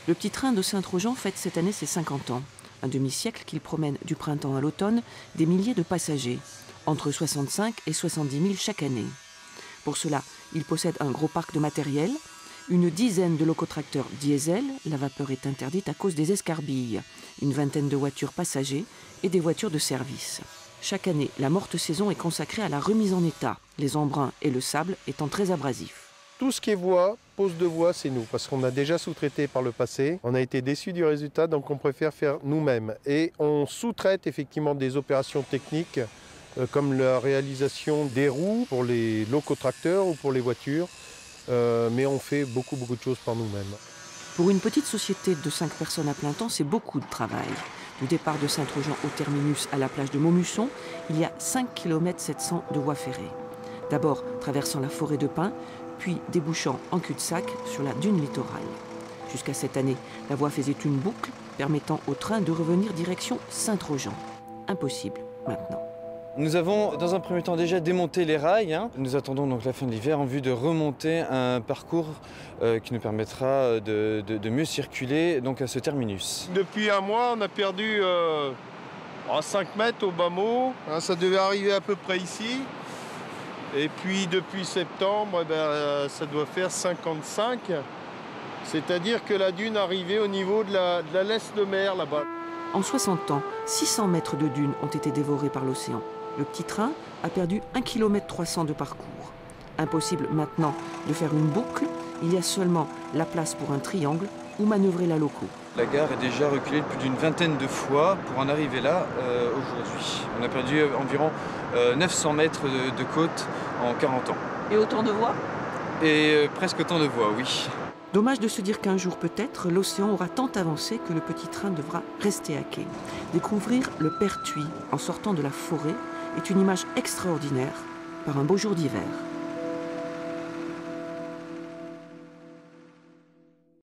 Le petit train de Saint-Trojan fête cette année ses 50 ans. Un demi-siècle qu'il promène du printemps à l'automne des milliers de passagers, entre 65 et 70 000 chaque année. Pour cela, il possède un gros parc de matériel, une dizaine de locotracteurs diesel, la vapeur est interdite à cause des escarbilles, une vingtaine de voitures passagers et des voitures de service. Chaque année, la morte saison est consacrée à la remise en état, les embruns et le sable étant très abrasifs. Tout ce qui est voie, pose de voie, c'est nous, parce qu'on a déjà sous-traité par le passé. On a été déçus du résultat, donc on préfère faire nous-mêmes. Et on sous-traite effectivement des opérations techniques, comme la réalisation des roues pour les locotracteurs ou pour les voitures. Mais on fait beaucoup de choses par nous-mêmes. Pour une petite société de 5 personnes à plein temps, c'est beaucoup de travail. Du départ de Saint-Trojan au terminus à la plage de Maumusson, il y a 5 km 700 de voies ferrées. D'abord traversant la forêt de pins, puis débouchant en cul-de-sac sur la dune littorale. Jusqu'à cette année, la voie faisait une boucle permettant au train de revenir direction Saint-Trojan. Impossible maintenant. Nous avons dans un premier temps déjà démonté les rails. Nous attendons donc la fin de l'hiver en vue de remonter un parcours qui nous permettra de mieux circuler donc à ce terminus. Depuis un mois, on a perdu 5 mètres au bas mot. Ça devait arriver à peu près ici. Et puis depuis septembre, ça doit faire 55. C'est-à-dire que la dune arrivait au niveau de la laisse de mer là-bas. En 60 ans, 600 mètres de dunes ont été dévorés par l'océan. Le petit train a perdu 1,3 km de parcours. Impossible maintenant de faire une boucle, il y a seulement la place pour un triangle ou manœuvrer la loco. La gare est déjà reculée de plus d'une vingtaine de fois pour en arriver là aujourd'hui. On a perdu environ 900 mètres de côte en 40 ans. Et autant de voies ? Et presque autant de voies, oui. Dommage de se dire qu'un jour peut-être, l'océan aura tant avancé que le petit train devra rester à quai. Découvrir le Pertuis en sortant de la forêt est une image extraordinaire par un beau jour d'hiver.